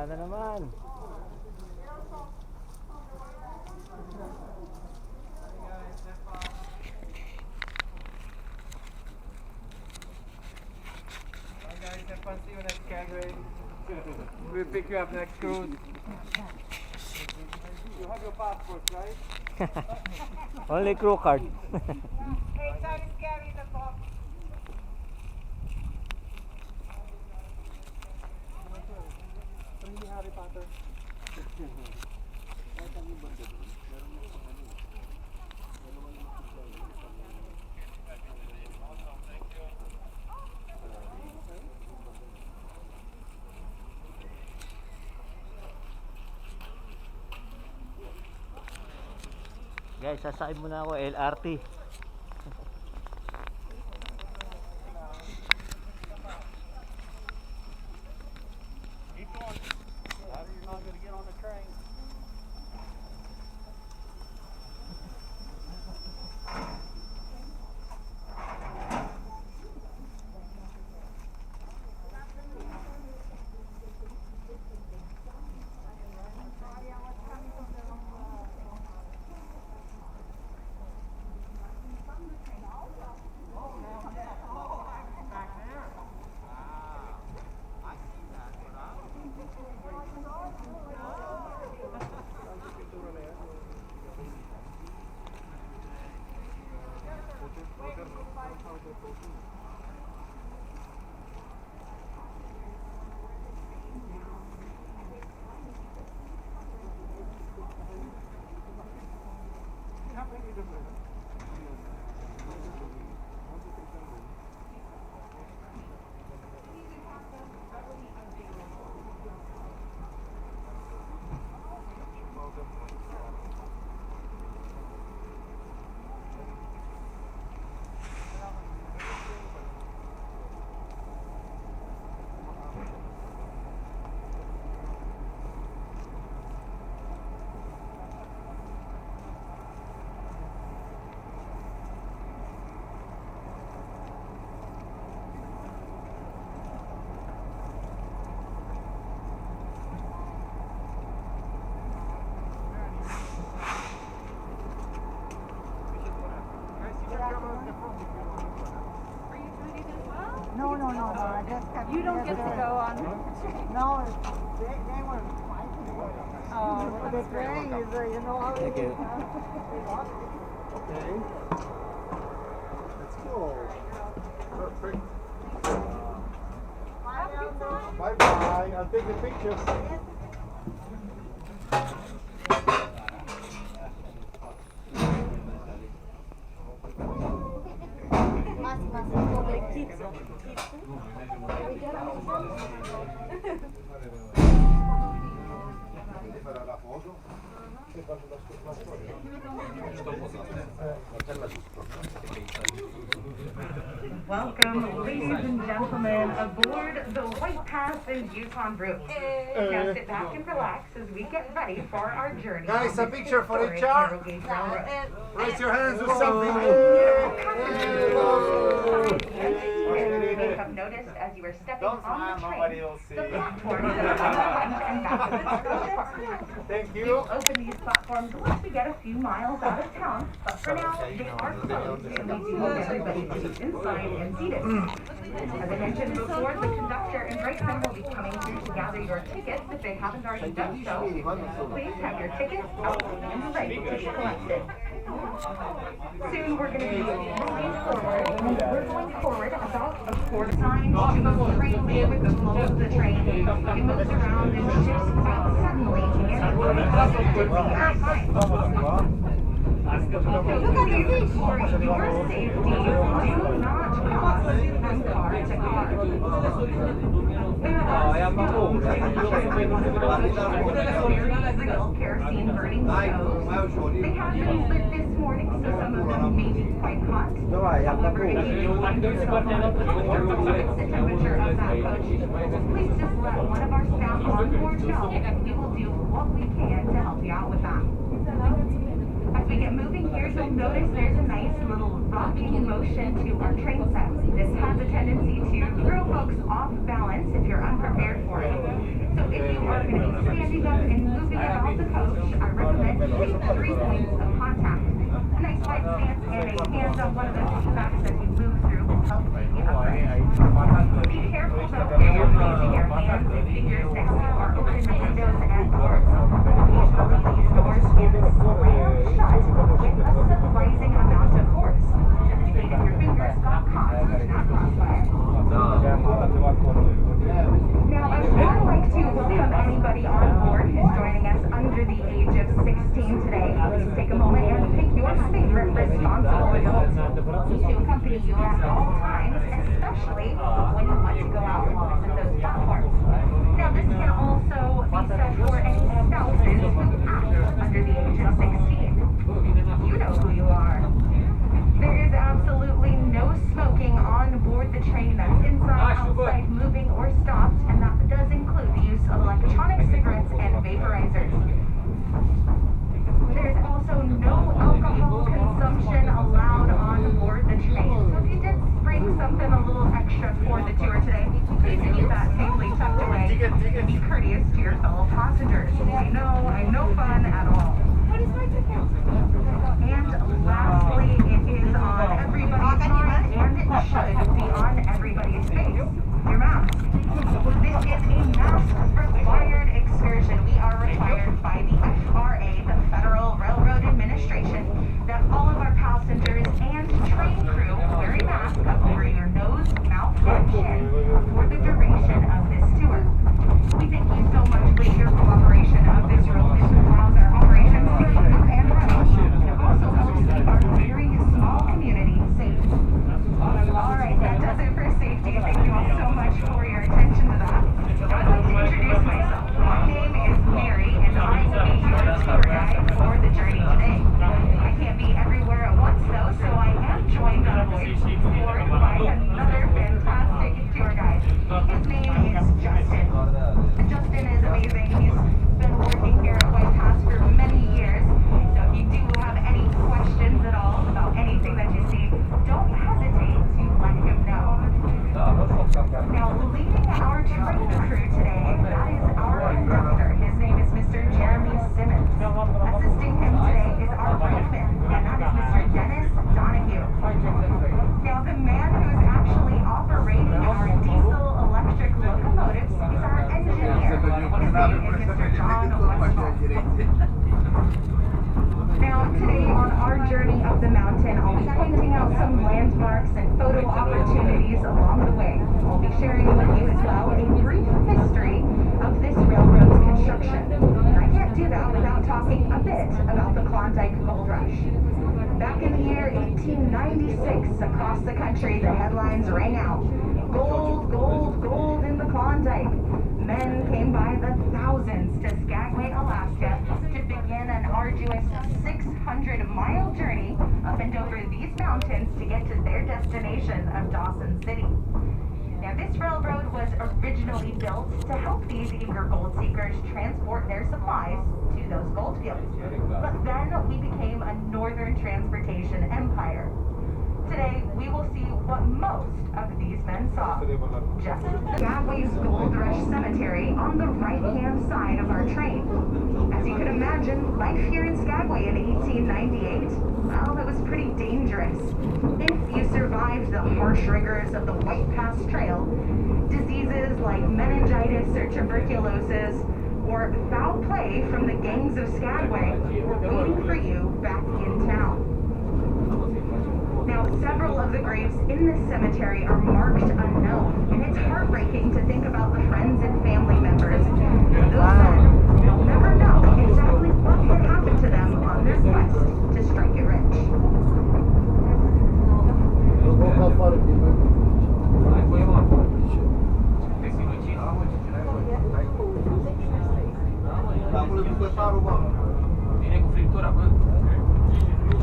Wala na naman. Bye guys, have fun. See you next Skagway. We'll pick you up next cruise. You have your passport, right? Only crew card. Hey, sorry, carry the box. Harry Potter. Guys, sasakay muna ako LRT. No. I just kept you don't get to go on. No, they were fighting. Oh, the train is, you know how it is. Okay. Let's go. Perfect. Bye-bye. I'll take the pictures. Welcome, ladies and gentlemen, aboard the White Pass and Yukon Route. Now sit back and relax as we get ready for our journey. Guys, a picture for each other. Raise your hands or something. You may have noticed as you were stepping on the train, the platforms that are on the left and back of the train. Thank We you. will open these platforms once we get a few miles out of town, but for now, they are closed, and we do hope everybody stays inside and seated. As I mentioned before, the conductor and brakeman will be coming through to gather your tickets if they haven't already done so. Please have your tickets out and ready to be collected. Soon we're going to be moving forward, and we're going forward about a quarter time to the train with the flow of the train. It moves around and shifts quite suddenly, and it will be very time. So please, for your safety, do not cross from car to car. Real kerosene burning stoves. They have been lit this morning, so some of them may be quite hot. However, if you do want to the temperature of that coach, please just let one of our staff on board know, and we will do what we can to help you out with that. As we get moving here, you'll notice there's a nice little rocking motion to our train set. This has a tendency to throw folks off balance if you're unprepared for it. So if you are going to be standing up and moving about the coach, I recommend keeping 3 points of contact. A nice wide stance and a hand on one of the seat backs as you move through will help keep you upright. Be careful though that you're placing your hands and fingers next to our open windows and doors. Occasionally these doors can slam shut with a surprising amount of force, indicating your fingers got caught, not crossfire. Now, I would like to welcome anybody on board who's joining us under the age of 16 today. Please take a moment and pick your favorite responsible adult to accompany you at all times, especially when you want to go out and visit those platforms. Now, this can also be said for any spouses who act under the age of 16. You know who you are. There is absolutely no smoking on board the train that's inside, outside, moving, or stopped, and that does include the use of electronic cigarettes and vaporizers. There's also no alcohol consumption allowed on board the train. So if you did bring something a little extra for the tour today, please keep that safely tucked away and be courteous to your fellow passengers. I'm no fun at all. And lastly, it is on everybody's mind, and it should be on everybody's face. Your mask. This is a mask-required excursion. We are required by the FRA, the Federal Railroad Administration, that all of our passengers and train crew wear a mask over your nose, mouth, and chin for the duration of this tour. We thank you so much for your cooperation of this rule. This allows our operations to keep and running, and it also helps keep our very small community safe. All right, that does it for safety. Thank you all so much for your attention to that. Now I'd like to introduce myself. My name is Mary, and I will be your tour guide for the journey today. I can't be everywhere at once, though, so I am joined on voice board by another fantastic tour guide. His name is Justin. Justin is amazing. He's been working here at White Pass for many years, so if you do have any questions at all about anything that you see, don't hesitate to let him know. Now, leading our train crew today, that is our conductor. His name is Mr. Jeremy Simmons. Assisting him today is our brakeman, and that is Mr. Dennis Donahue. Now, the man who is actually operating our diesel-electric locomotives is our engineer. His name is Mr. John Westphal. Now, today on our journey up the mountain, I'll be pointing out some landmarks and photo opportunities along the way. I'll be sharing with you as well a brief history of this railroad's construction. And I can't do that without talking a bit about the Klondike Gold Rush. Back in the year 1896, across the country, the headlines rang out. Gold, gold, gold in the Klondike. Men came by the thousands to Skagway, Alaska to begin an arduous 600-mile journey up and over these mountains to get to their destination of Dawson City. Now, this railroad was originally built to help these eager gold seekers transport their supplies to those gold fields. But then we became a northern transportation empire. Today, we will see what most of these men saw. Just Skagway's Gold Rush Cemetery on the right-hand side of our train. As you can imagine, life here in Skagway in 1898, well, it was pretty dangerous. If you survived the harsh rigors of the White Pass Trail, diseases like meningitis or tuberculosis, or foul play from the gangs of Skagway were waiting for you back in town. Now, several of the graves in this cemetery are marked unknown, and it's heartbreaking to think about the friends and family members. Those men will never know exactly what had happened to them on their quest to strike it rich.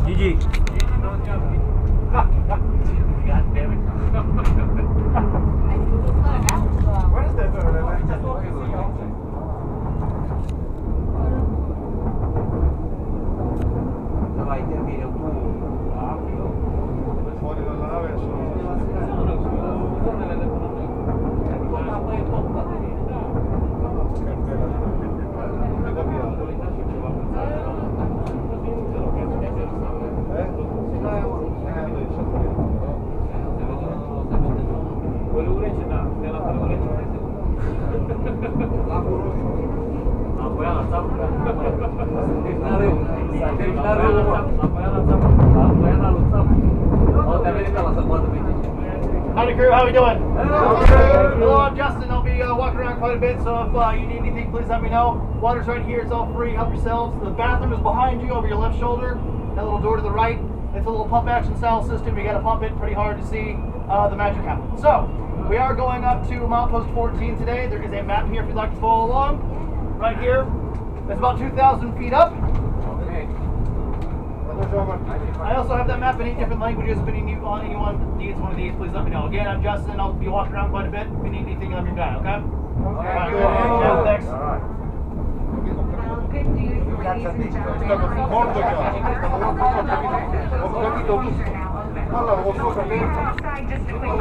Gigi. God damn it. Where is that? Fuori dalla nave sono Howdy crew, how we doing? Hello, I'm Justin. I'll be walking around quite a bit, so if you need anything, please let me know. Water's right here, it's all free, help yourselves. The bathroom is behind you over your left shoulder. That little door to the right. It's a little pump action style system. You gotta pump it pretty hard to see the magic happen. So, we are going up to milepost 14 today. There is a map here if you'd like to follow along. Right here. It's about 2,000 feet up. I also have that map in 8 different languages. If anyone needs one of these, please let me know. Again, I'm Justin. I'll be walking around quite a bit. If you need anything, I'm your guy, okay? Alright, cool. Thanks. Good news, ladies and gentlemen. Outside, just a quick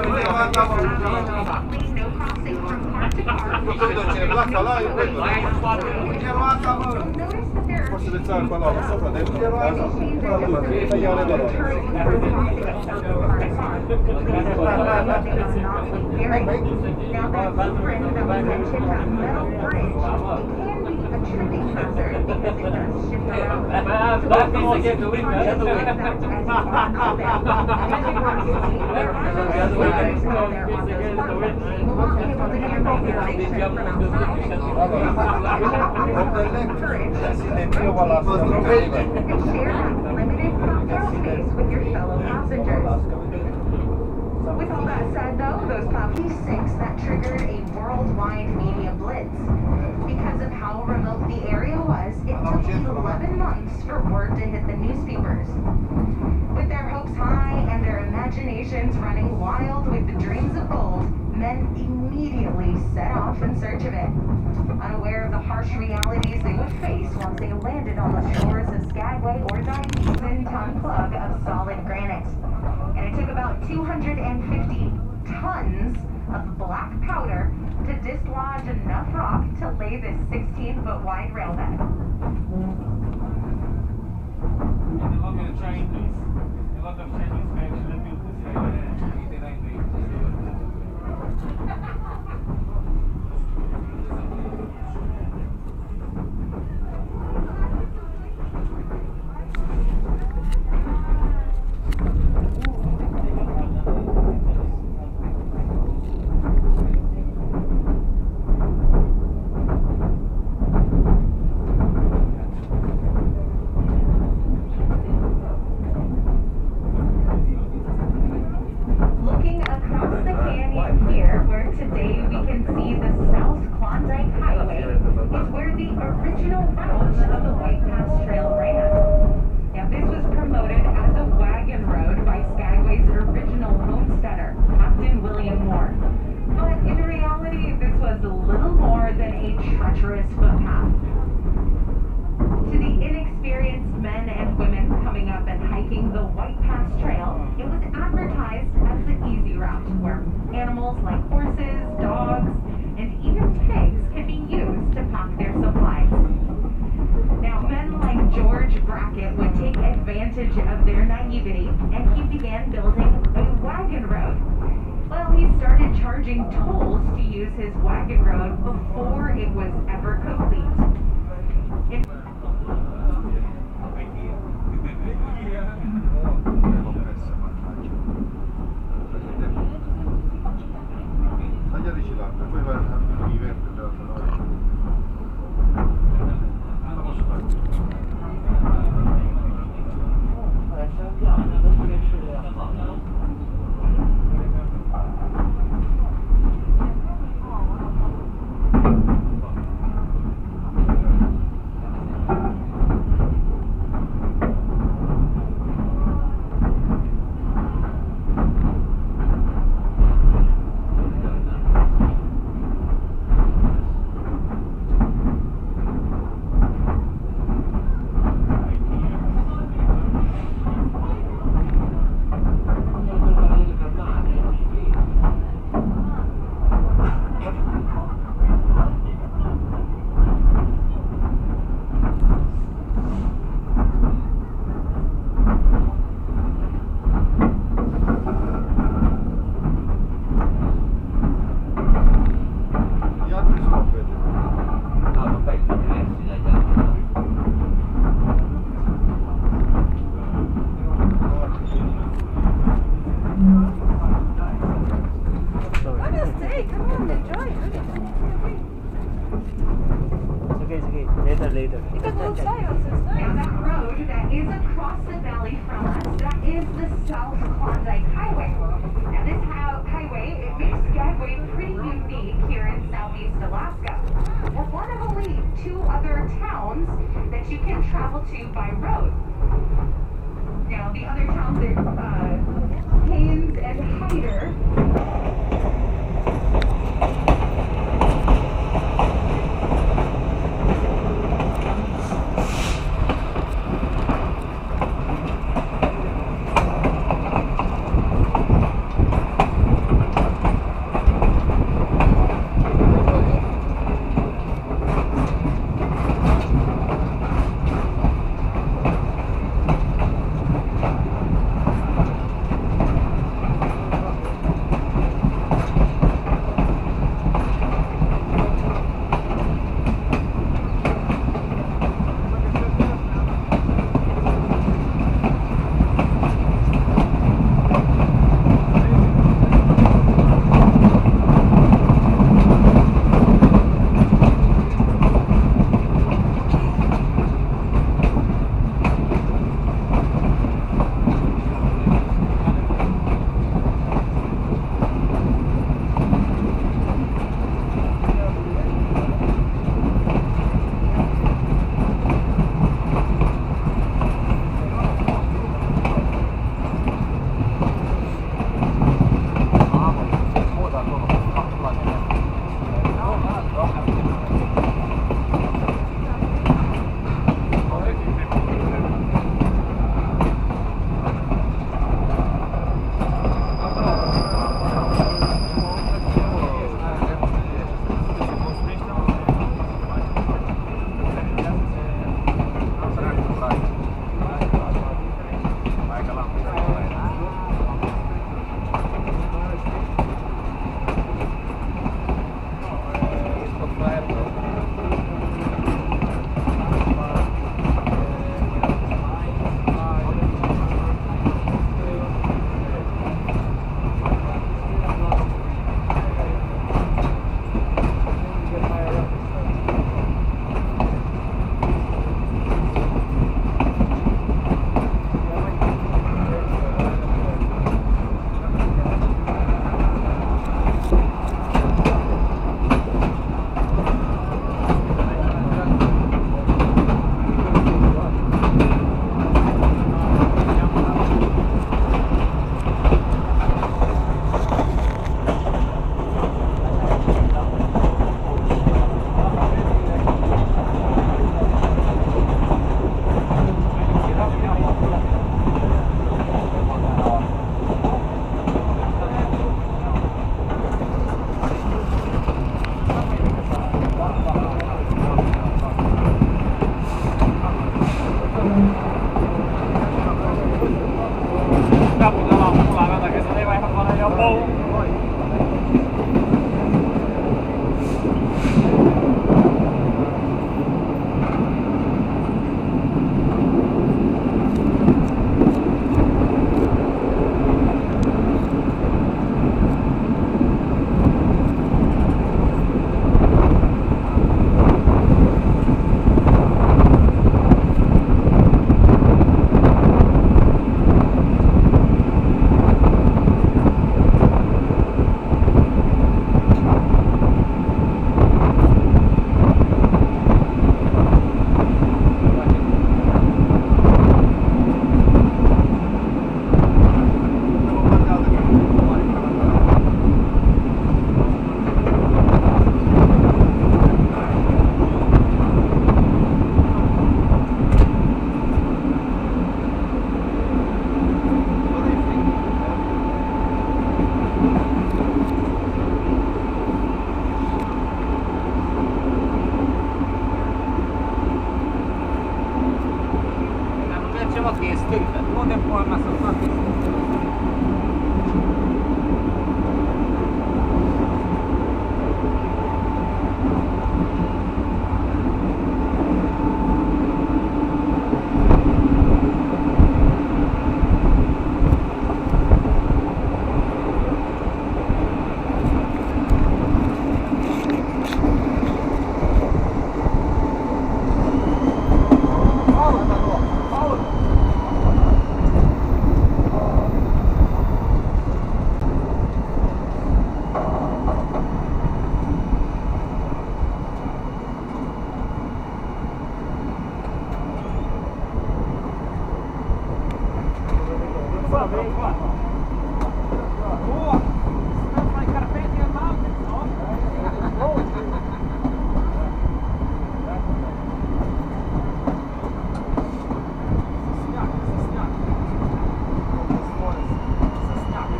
please no crossing from car to car. You'll notice that there are now that blueprint that was mentioned, that metal bridge, it can be a tripping hazard because it does shift around. So that means that you want to check that as you walk out there. And as you want to see, there are those sliders out there on those platforms. You will not be able to hear regulation from outside. Courage. And share that limited cocktail space with your fellow passengers. With all that said, though, those P6 that triggered a worldwide media blitz. Because of how remote the area was, it took 11 months for word to hit the newspapers. With their hopes high and their imaginations running wild with the dreams of gold, men immediately set off in search of it. Unaware of the harsh realities they would face once they landed on the shores of Skagway or the 7-ton plug of solid granite. And it took about 250 tons of black powder to dislodge enough rock to lay this 16-foot wide railbed. Of their naivety, and he began building a wagon road. Well, he started charging tolls to use his wagon road before it was ever complete. you can travel to by road. Now, the other towns are Haines and Hyder.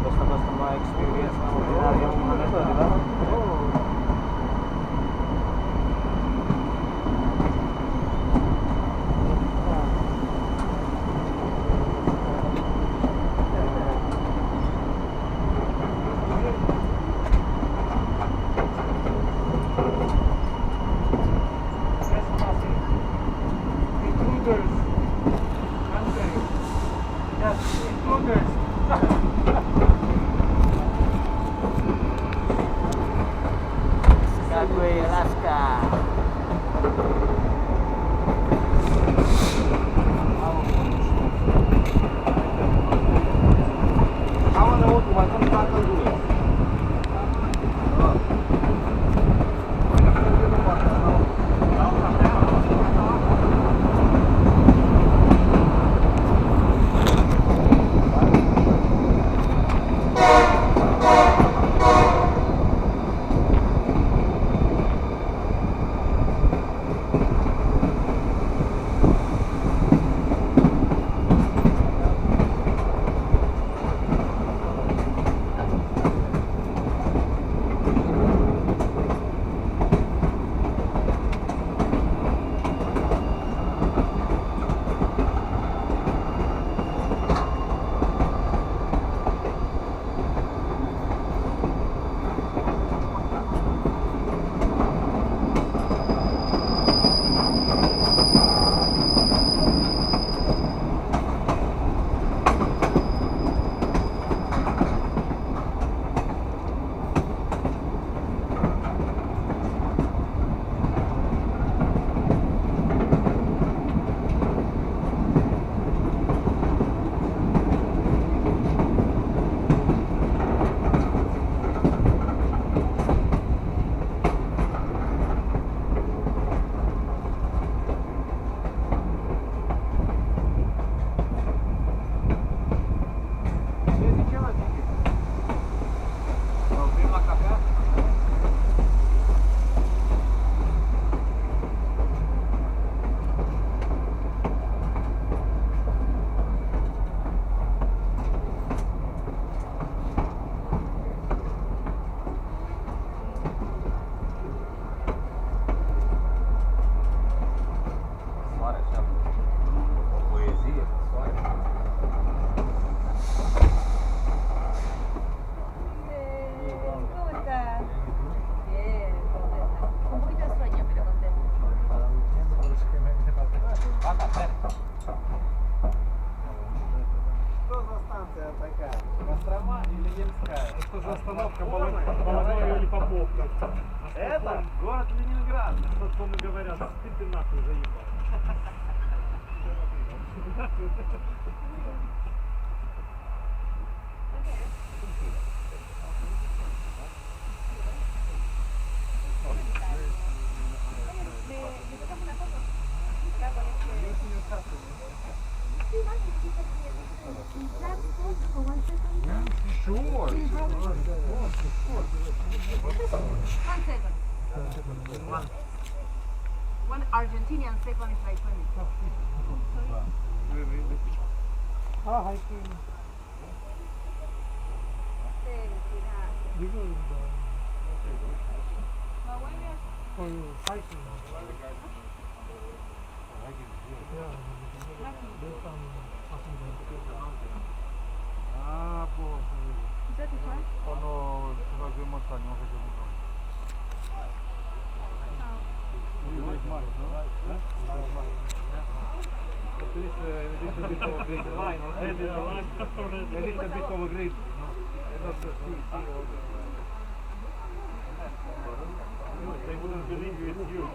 Basta-basta ma-experience mo yung ano to, di ba? Skagway, Alaska. Это остановка Балагоя или Поповка. Это город Ленинград. Что мы говорят, ты нахуй заебал. Sure. 1 second. One Argentinian second is like 20. Ah, hiking. Oh, hiking. Ah, pô. Quando você vai ver montanha, não vai ver montanha. They wouldn't believe you, it's you.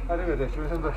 Arrivederci, mi sento